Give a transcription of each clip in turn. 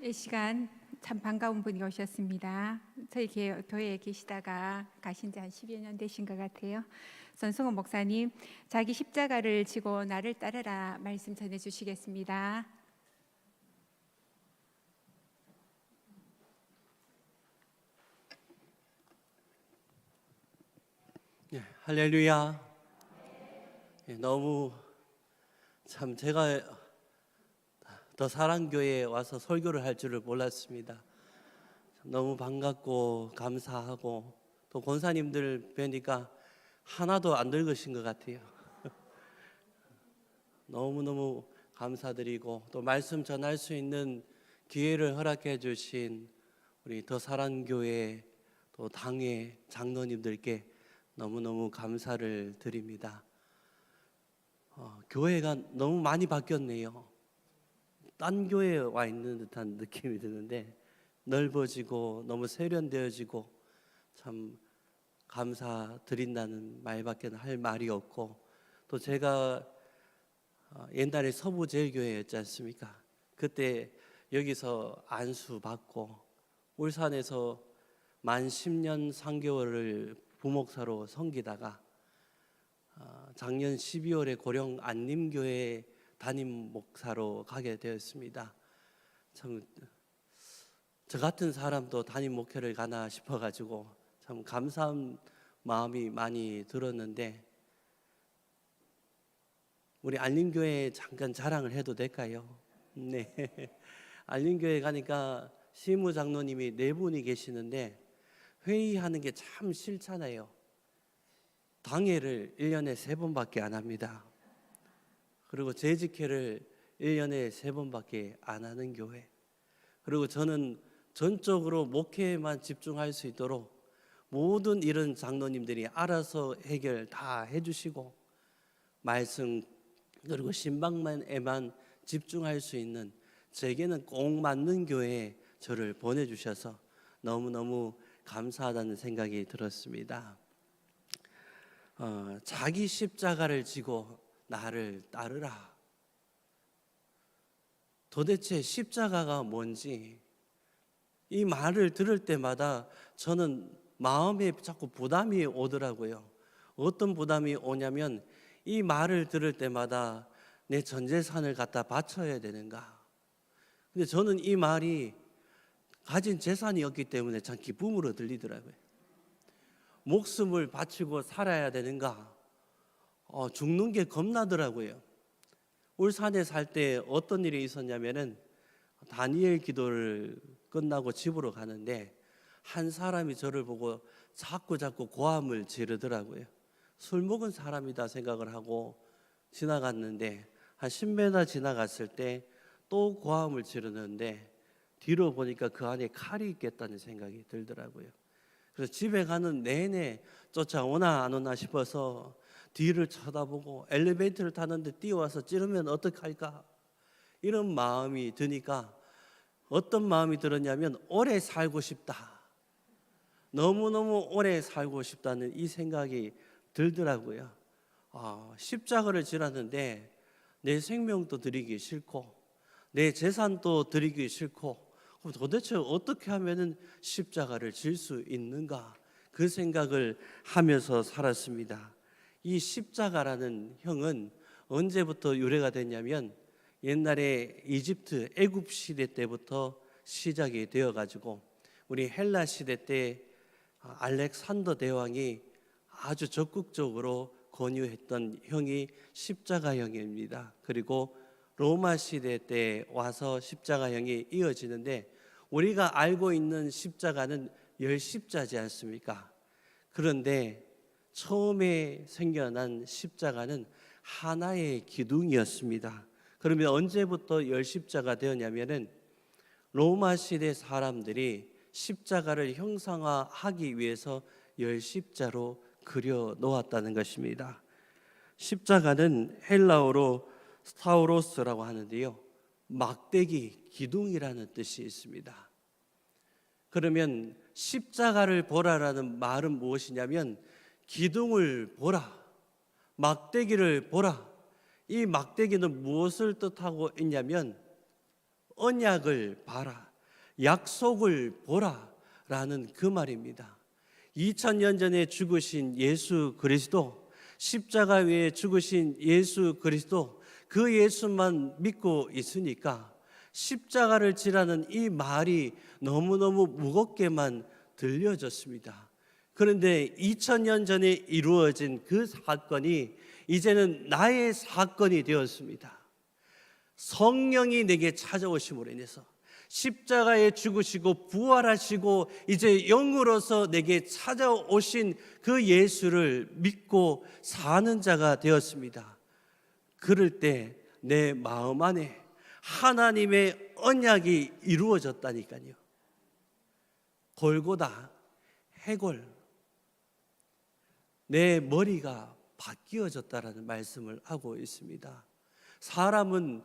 이 시간 참 반가운 분이 오셨습니다. 저희 교회에 계시다가 가신 지 한 10여 년 되신 것 같아요. 손승호 목사님, 자기 십자가를 지고 나를 따르라 말씀 전해 주시겠습니다. 할렐루야. 너무 참 제가 더 사랑교회에 와서 설교를 할 줄을 몰랐습니다. 너무 반갑고 감사하고 또 권사님들 뵈니까 하나도 안 늙으신 것 같아요. 너무너무 감사드리고 또 말씀 전할 수 있는 기회를 허락해 주신 우리 더 사랑교회 또 당회 장로님들께 너무너무 감사를 드립니다. 교회가 너무 많이 바뀌었네요. 딴 교회에 와 있는 듯한 느낌이 드는데 넓어지고 너무 세련되어지고 참 감사드린다는 말밖에 할 말이 없고, 또 제가 옛날에 서부제일교회였지 않습니까? 그때 여기서 안수 받고 울산에서 만 10년 3개월을 부목사로 섬기다가 작년 12월에 고령 안림교회 담임 목사로 가게 되었습니다. 참 저 같은 사람도 담임 목회를 가나 싶어가지고 참 감사한 마음이 많이 들었는데, 우리 안림교회 잠깐 자랑을 해도 될까요? 네. 안림교회 가니까 시무장로님이 4분이 계시는데 회의하는 게 참 싫잖아요. 당회를 1년에 3번밖에 안 합니다. 그리고 재직회를 1년에 3번밖에 안 하는 교회. 그리고 저는 전적으로 목회에만 집중할 수 있도록 모든 이런 장로님들이 알아서 해결 다 해주시고 말씀 그리고 신방만에만 집중할 수 있는, 제게는 꼭 맞는 교회에 저를 보내주셔서 너무너무 감사하다는 생각이 들었습니다. 자기 십자가를 지고 나를 따르라. 도대체 십자가가 뭔지 이 말을 들을 때마다 저는 마음에 자꾸 부담이 오더라고요. 어떤 부담이 오냐면 이 말을 들을 때마다 내 전 재산을 갖다 바쳐야 되는가. 근데 저는 이 말이 가진 재산이었기 때문에 참 기쁨으로 들리더라고요. 목숨을 바치고 살아야 되는가? 죽는 게 겁나더라고요. 울산에 살 때 어떤 일이 있었냐면은 다니엘 기도를 끝나고 집으로 가는데 한 사람이 저를 보고 자꾸 고함을 지르더라고요. 술 먹은 사람이다 생각을 하고 지나갔는데 한 10m 지나갔을 때 또 고함을 지르는데 뒤로 보니까 그 안에 칼이 있겠다는 생각이 들더라고요. 그래서 집에 가는 내내 쫓아오나 안 오나 싶어서 뒤를 쳐다보고 엘리베이터를 타는데 뛰어와서 찌르면 어떡할까, 이런 마음이 드니까 어떤 마음이 들었냐면 오래 살고 싶다, 너무너무 오래 살고 싶다는 이 생각이 들더라고요. 십자가를 지랐는데 내 생명도 드리기 싫고 내 재산도 드리기 싫고 그럼 도대체 어떻게 하면 십자가를 질 수 있는가, 그 생각을 하면서 살았습니다. 이 십자가라는 형은 언제부터 유래가 됐냐면 옛날에 이집트 애굽 시대 때부터 시작이 되어가지고 우리 헬라 시대 때 알렉산더 대왕이 아주 적극적으로 권유했던 형이 십자가형입니다. 그리고 로마 시대 때 와서 십자가형이 이어지는데 우리가 알고 있는 십자가는 10십자지 않습니까? 그런데 처음에 생겨난 십자가는 하나의 기둥이었습니다. 그러면 언제부터 10십자가 되었냐면은 로마 시대 사람들이 십자가를 형상화하기 위해서 10십자로 그려 놓았다는 것입니다. 십자가는 헬라어로 스타우로스라고 하는데요, 막대기, 기둥이라는 뜻이 있습니다. 그러면 십자가를 보라라는 말은 무엇이냐면 기둥을 보라, 막대기를 보라. 이 막대기는 무엇을 뜻하고 있냐면 언약을 봐라, 약속을 보라라는 그 말입니다. 2000년 전에 죽으신 예수 그리스도, 십자가 위에 죽으신 예수 그리스도, 그 예수만 믿고 있으니까 십자가를 지라는 이 말이 너무너무 무겁게만 들려졌습니다. 그런데 2000년 전에 이루어진 그 사건이 이제는 나의 사건이 되었습니다. 성령이 내게 찾아오심으로 인해서 십자가에 죽으시고 부활하시고 이제 영으로서 내게 찾아오신 그 예수를 믿고 사는 자가 되었습니다. 그럴 때 내 마음 안에 하나님의 언약이 이루어졌다니까요. 골고다, 해골, 내 머리가 바뀌어졌다라는 말씀을 하고 있습니다. 사람은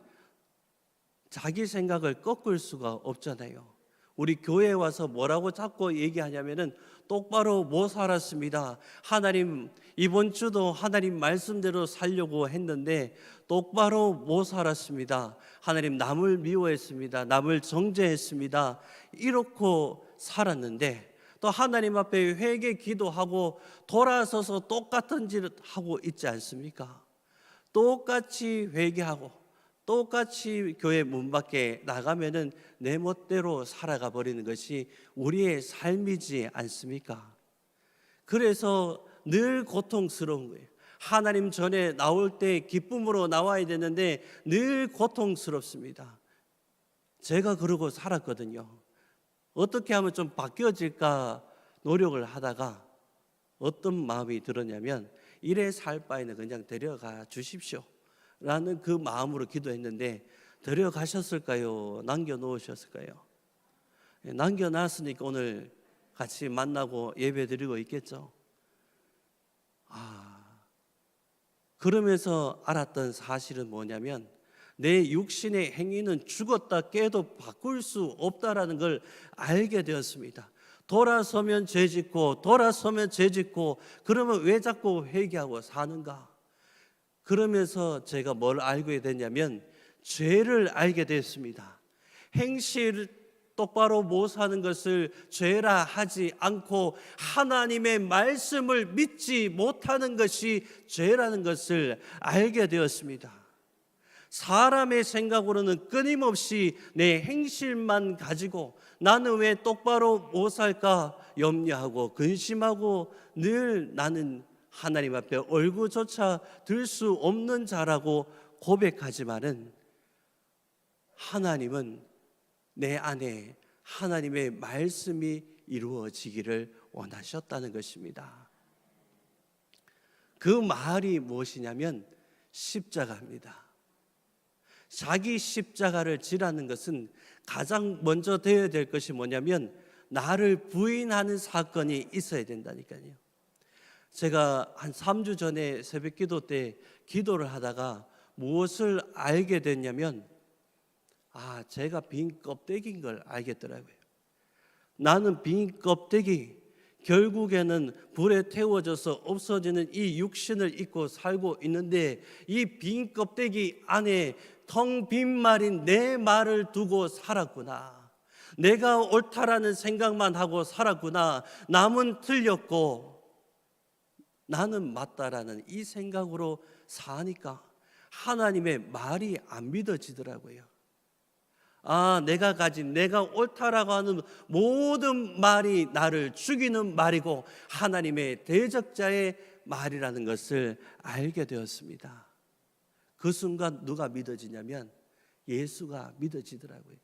자기 생각을 꺾을 수가 없잖아요. 우리 교회에 와서 뭐라고 자꾸 얘기하냐면은 똑바로 못 살았습니다. 하나님, 이번 주도 하나님 말씀대로 살려고 했는데 똑바로 못 살았습니다. 하나님, 남을 미워했습니다. 남을 정죄했습니다. 이렇게 살았는데 또 하나님 앞에 회개 기도하고 돌아서서 똑같은 짓을 하고 있지 않습니까? 똑같이 회개하고 똑같이 교회 문 밖에 나가면은 내 멋대로 살아가 버리는 것이 우리의 삶이지 않습니까? 그래서 늘 고통스러운 거예요. 하나님 전에 나올 때 기쁨으로 나와야 되는데 늘 고통스럽습니다. 제가 그러고 살았거든요. 어떻게 하면 좀 바뀌어질까 노력을 하다가 어떤 마음이 들었냐면 이래 살 바에는 그냥 데려가 주십시오 라는 그 마음으로 기도했는데, 데려가셨을까요? 남겨놓으셨을까요? 남겨놨으니까 오늘 같이 만나고 예배 드리고 있겠죠. 그러면서 알았던 사실은 뭐냐면 내 육신의 행위는 죽었다 깨도 바꿀 수 없다라는 걸 알게 되었습니다. 돌아서면 죄짓고 돌아서면 죄짓고, 그러면 왜 자꾸 회개하고 사는가? 그러면서 제가 뭘 알게 됐냐면 죄를 알게 됐습니다. 행실 똑바로 못 사는 것을 죄라 하지 않고 하나님의 말씀을 믿지 못하는 것이 죄라는 것을 알게 되었습니다. 사람의 생각으로는 끊임없이 내 행실만 가지고 나는 왜 똑바로 못 살까 염려하고 근심하고 늘 나는 하나님 앞에 얼굴조차 들 수 없는 자라고 고백하지만은 하나님은 내 안에 하나님의 말씀이 이루어지기를 원하셨다는 것입니다. 그 말이 무엇이냐면 십자가입니다. 자기 십자가를 지라는 것은 가장 먼저 되어야 될 것이 뭐냐면 나를 부인하는 사건이 있어야 된다니까요. 제가 한 3주 전에 새벽 기도 때 기도를 하다가 무엇을 알게 됐냐면 제가 빈 껍데기인 걸 알겠더라고요. 나는 빈 껍데기, 결국에는 불에 태워져서 없어지는 이 육신을 입고 살고 있는데 이 빈 껍데기 안에 텅 빈 말인 내 말을 두고 살았구나. 내가 옳다라는 생각만 하고 살았구나. 남은 틀렸고 나는 맞다라는 이 생각으로 사니까 하나님의 말이 안 믿어지더라고요. 내가 가진 내가 옳다라고 하는 모든 말이 나를 죽이는 말이고 하나님의 대적자의 말이라는 것을 알게 되었습니다. 그 순간 누가 믿어지냐면 예수가 믿어지더라고요.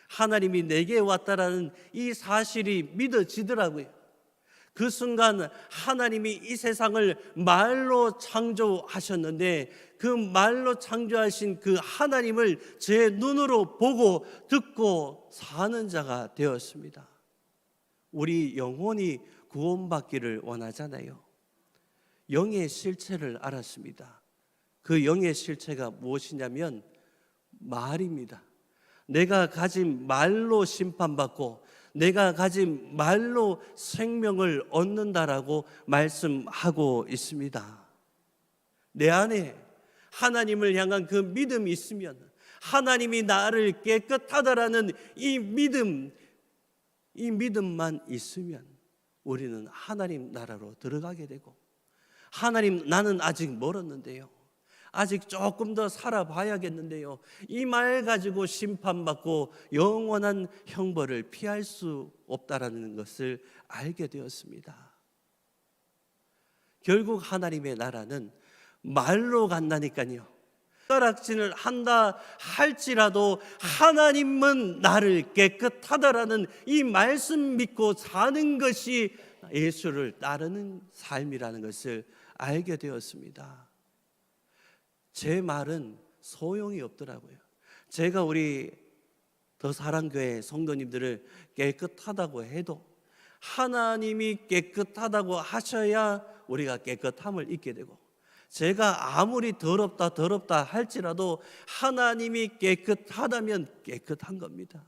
하나님이 내게 왔다라는 이 사실이 믿어지더라고요. 그 순간 하나님이 이 세상을 말로 창조하셨는데 그 말로 창조하신 그 하나님을 제 눈으로 보고 듣고 사는 자가 되었습니다. 우리 영혼이 구원받기를 원하잖아요. 영의 실체를 알았습니다. 그 영의 실체가 무엇이냐면 말입니다. 내가 가진 말로 심판받고 내가 가진 말로 생명을 얻는다라고 말씀하고 있습니다. 내 안에 하나님을 향한 그 믿음이 있으면, 하나님이 나를 깨끗하다라는 이 믿음만 있으면 우리는 하나님 나라로 들어가게 되고, 하나님 나는 아직 멀었는데요, 아직 조금 더 살아봐야겠는데요, 이 말 가지고 심판받고 영원한 형벌을 피할 수 없다라는 것을 알게 되었습니다. 결국 하나님의 나라는 말로 간다니까요. 숟가락질을 한다 할지라도 하나님은 나를 깨끗하다라는 이 말씀 믿고 사는 것이 예수를 따르는 삶이라는 것을 알게 되었습니다. 제 말은 소용이 없더라고요. 제가 우리 더 사랑교회 성도님들을 깨끗하다고 해도 하나님이 깨끗하다고 하셔야 우리가 깨끗함을 잊게 되고, 제가 아무리 더럽다 할지라도 하나님이 깨끗하다면 깨끗한 겁니다.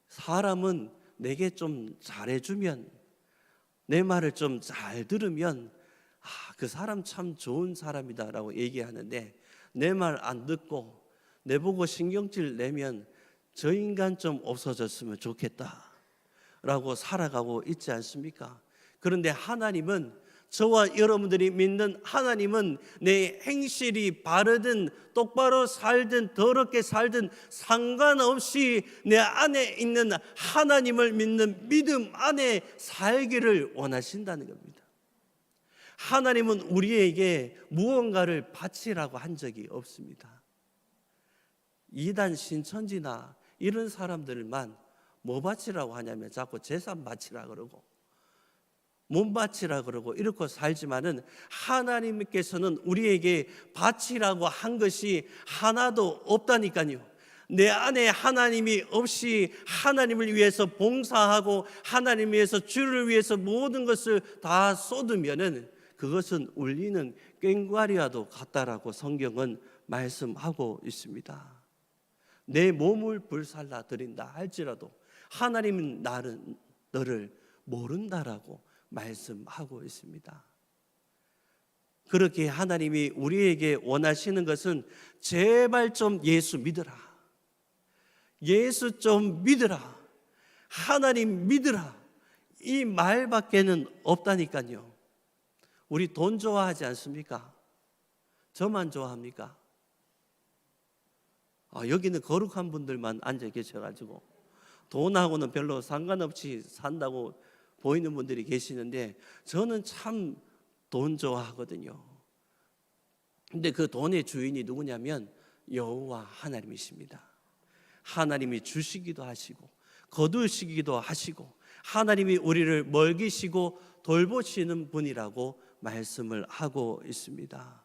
사람은 내게 좀 잘해주면, 내 말을 좀 잘 들으면 그 사람 참 좋은 사람이다라고 얘기하는데, 내 말 안 듣고 내보고 신경질 내면 저 인간 좀 없어졌으면 좋겠다라고 살아가고 있지 않습니까? 그런데 하나님은, 저와 여러분들이 믿는 하나님은 내 행실이 바르든 똑바로 살든 더럽게 살든 상관없이 내 안에 있는 하나님을 믿는 믿음 안에 살기를 원하신다는 겁니다. 하나님은 우리에게 무언가를 바치라고 한 적이 없습니다. 이단 신천지나 이런 사람들만 뭐 바치라고 하냐면 자꾸 재산 바치라 그러고 몸 바치라 그러고 이렇게 살지만은, 하나님께서는 우리에게 바치라고 한 것이 하나도 없다니까요. 내 안에 하나님이 없이 하나님을 위해서 봉사하고 하나님 위해서 주를 위해서 모든 것을 다 쏟으면은 그것은 울리는 꽹과리와도 같다라고 성경은 말씀하고 있습니다. 내 몸을 불살라 드린다 할지라도 하나님은 너를 모른다라고 말씀하고 있습니다. 그렇게 하나님이 우리에게 원하시는 것은 제발 좀 예수 믿어라, 예수 좀 믿어라, 하나님 믿어라, 이 말밖에는 없다니까요. 우리 돈 좋아하지 않습니까? 저만 좋아합니까? 여기는 거룩한 분들만 앉아 계셔가지고 돈하고는 별로 상관없이 산다고 보이는 분들이 계시는데, 저는 참 돈 좋아하거든요. 근데 그 돈의 주인이 누구냐면 여호와 하나님이십니다. 하나님이 주시기도 하시고 거두시기도 하시고 하나님이 우리를 먹이시고 돌보시는 분이라고 말씀을 하고 있습니다.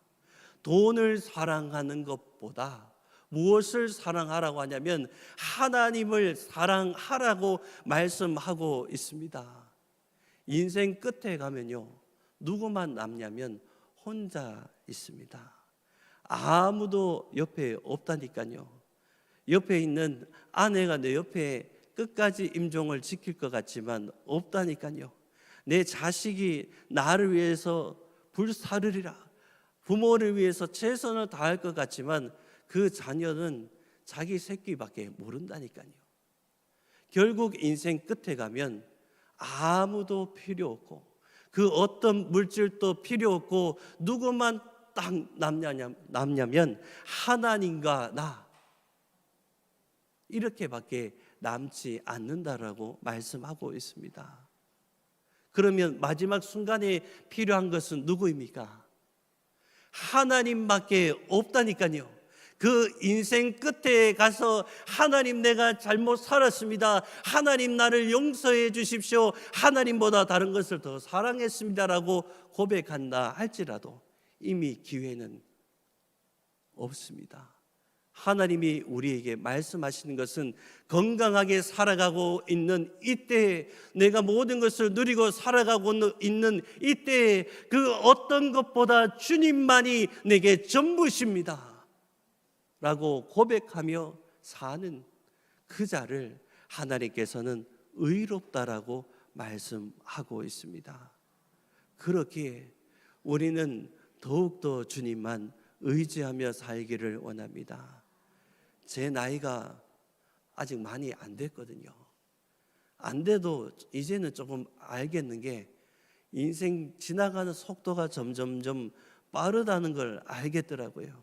돈을 사랑하는 것보다 무엇을 사랑하라고 하냐면 하나님을 사랑하라고 말씀하고 있습니다. 인생 끝에 가면요, 누구만 남냐면 혼자 있습니다. 아무도 옆에 없다니까요. 옆에 있는 아내가 내 옆에 끝까지 임종을 지킬 것 같지만 없다니까요. 내 자식이 나를 위해서 불사르리라, 부모를 위해서 최선을 다할 것 같지만 그 자녀는 자기 새끼밖에 모른다니까요. 결국 인생 끝에 가면 아무도 필요 없고 그 어떤 물질도 필요 없고 누구만 딱 남냐면 하나님과 나, 이렇게밖에 남지 않는다라고 말씀하고 있습니다. 그러면 마지막 순간에 필요한 것은 누구입니까? 하나님밖에 없다니까요. 그 인생 끝에 가서 하나님, 내가 잘못 살았습니다, 하나님 나를 용서해 주십시오, 하나님보다 다른 것을 더 사랑했습니다라고 고백한다 할지라도 이미 기회는 없습니다. 하나님이 우리에게 말씀하시는 것은 건강하게 살아가고 있는 이때에, 내가 모든 것을 누리고 살아가고 있는 이때에 그 어떤 것보다 주님만이 내게 전부십니다 라고 고백하며 사는 그 자를 하나님께서는 의롭다라고 말씀하고 있습니다. 그렇기에 우리는 더욱더 주님만 의지하며 살기를 원합니다. 제 나이가 아직 많이 안 됐거든요. 안 돼도 이제는 조금 알겠는 게 인생 지나가는 속도가 점점점 빠르다는 걸 알겠더라고요.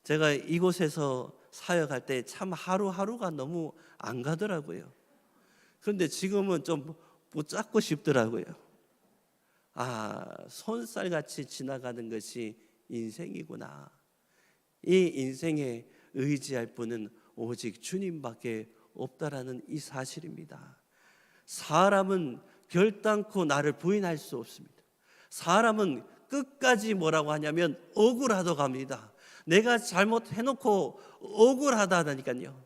제가 이곳에서 사역할 때 참 하루하루가 너무 안 가더라고요. 그런데 지금은 좀 붙잡고 싶더라고요. 아, 손살같이 지나가는 것이 인생이구나. 이 인생에 의지할 분은 오직 주님밖에 없다라는 이 사실입니다. 사람은 결단코 나를 부인할 수 없습니다. 사람은 끝까지 뭐라고 하냐면 억울하다고 합니다. 내가 잘못해놓고 억울하다니까요.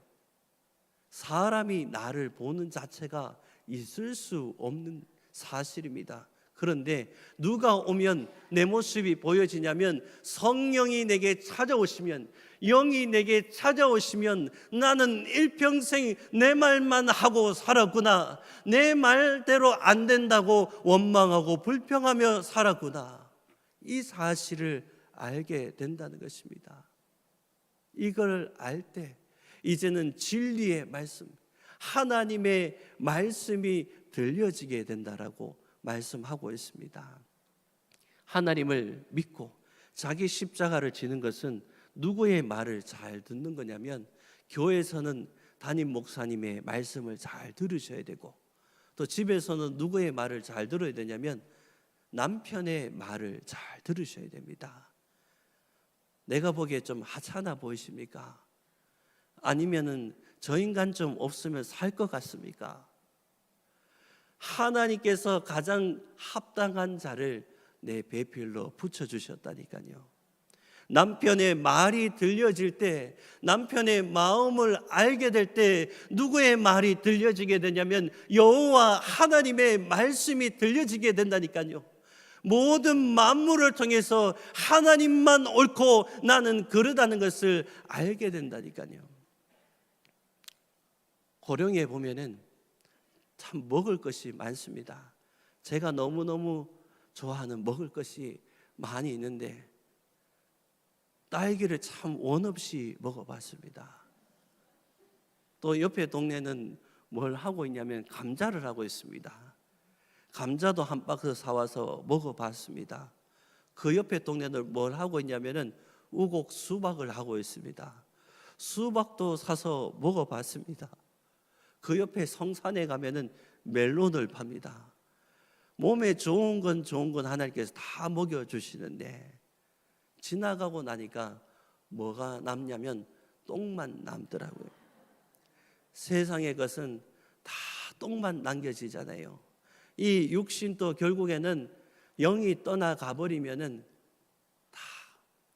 사람이 나를 보는 자체가 있을 수 없는 사실입니다. 그런데 누가 오면 내 모습이 보여지냐면 성령이 내게 찾아오시면, 영이 내게 찾아오시면 나는 일평생 내 말만 하고 살았구나, 내 말대로 안 된다고 원망하고 불평하며 살았구나, 이 사실을 알게 된다는 것입니다. 이걸 알 때 이제는 진리의 말씀, 하나님의 말씀이 들려지게 된다라고 말씀하고 있습니다. 하나님을 믿고 자기 십자가를 지는 것은 누구의 말을 잘 듣는 거냐면, 교회에서는 담임 목사님의 말씀을 잘 들으셔야 되고, 또 집에서는 누구의 말을 잘 들어야 되냐면 남편의 말을 잘 들으셔야 됩니다. 내가 보기에 좀 하찮아 보이십니까? 아니면은 저 인간 좀 없으면 살 것 같습니까? 하나님께서 가장 합당한 자를 내 배필로 붙여주셨다니까요. 남편의 말이 들려질 때, 남편의 마음을 알게 될 때 누구의 말이 들려지게 되냐면 여호와 하나님의 말씀이 들려지게 된다니까요. 모든 만물을 통해서 하나님만 옳고 나는 그르다는 것을 알게 된다니까요. 고령에 보면은 참 먹을 것이 많습니다. 제가 너무너무 좋아하는 먹을 것이 많이 있는데 딸기를 참 원 없이 먹어봤습니다. 또 옆에 동네는 뭘 하고 있냐면 감자를 하고 있습니다. 감자도 한 박스 사와서 먹어봤습니다. 그 옆에 동네는 뭘 하고 있냐면은 우곡 수박을 하고 있습니다. 수박도 사서 먹어봤습니다. 그 옆에 성산에 가면은 멜론을 팝니다. 몸에 좋은 건 하나님께서 다 먹여주시는데 지나가고 나니까 뭐가 남냐면 똥만 남더라고요. 세상의 것은 다 똥만 남겨지잖아요. 이 육신도 결국에는 영이 떠나가 버리면은 다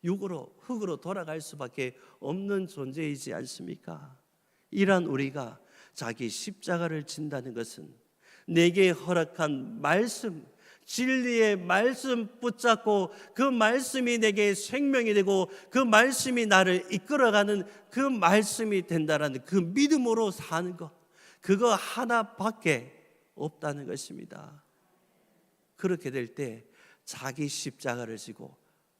육으로, 흙으로 돌아갈 수밖에 없는 존재이지 않습니까? 이런 우리가 자기 십자가를 진다는 것은 내게 허락한 말씀, 진리의 말씀 붙잡고 그 말씀이 내게 생명이 되고 그 말씀이 나를 이끌어가는 그 말씀이 된다라는 그 믿음으로 사는 것, 그거 하나밖에 없다는 것입니다. 그렇게 될 때 자기 십자가를 지고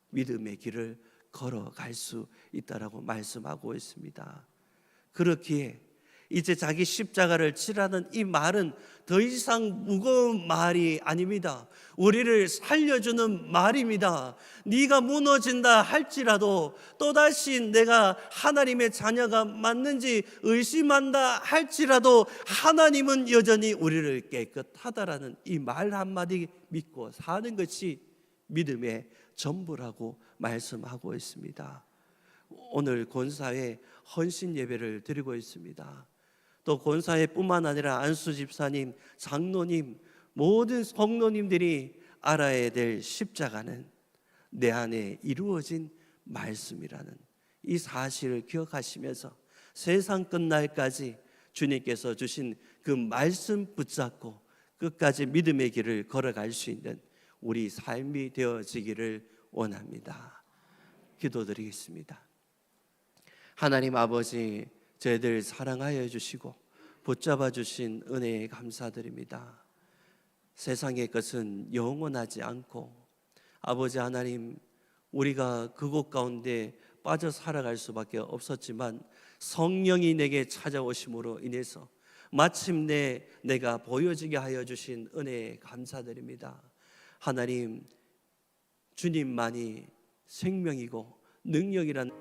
믿음의 길을 걸어갈 수 있다라고 말씀하고 있습니다. 그렇기에 이제 자기 십자가를 지라는 이 말은 더 이상 무거운 말이 아닙니다. 우리를 살려주는 말입니다. 네가 무너진다 할지라도, 또다시 내가 하나님의 자녀가 맞는지 의심한다 할지라도 하나님은 여전히 우리를 깨끗하다라는 이 말 한마디 믿고 사는 것이 믿음의 전부라고 말씀하고 있습니다. 오늘 권사회 헌신 예배를 드리고 있습니다. 또 권사회뿐만 아니라 안수 집사님, 장로님, 모든 성도님들이 알아야 될 십자가는 내 안에 이루어진 말씀이라는 이 사실을 기억하시면서 세상 끝날까지 주님께서 주신 그 말씀 붙잡고 끝까지 믿음의 길을 걸어갈 수 있는 우리 삶이 되어지기를 원합니다. 기도드리겠습니다. 하나님 아버지, 저희들 사랑하여 주시고 붙잡아 주신 은혜에 감사드립니다. 세상의 것은 영원하지 않고 아버지 하나님, 우리가 그곳 가운데 빠져 살아갈 수밖에 없었지만 성령이 내게 찾아오심으로 인해서 마침내 내가 보여지게 하여 주신 은혜에 감사드립니다. 하나님, 주님만이 생명이고 능력이란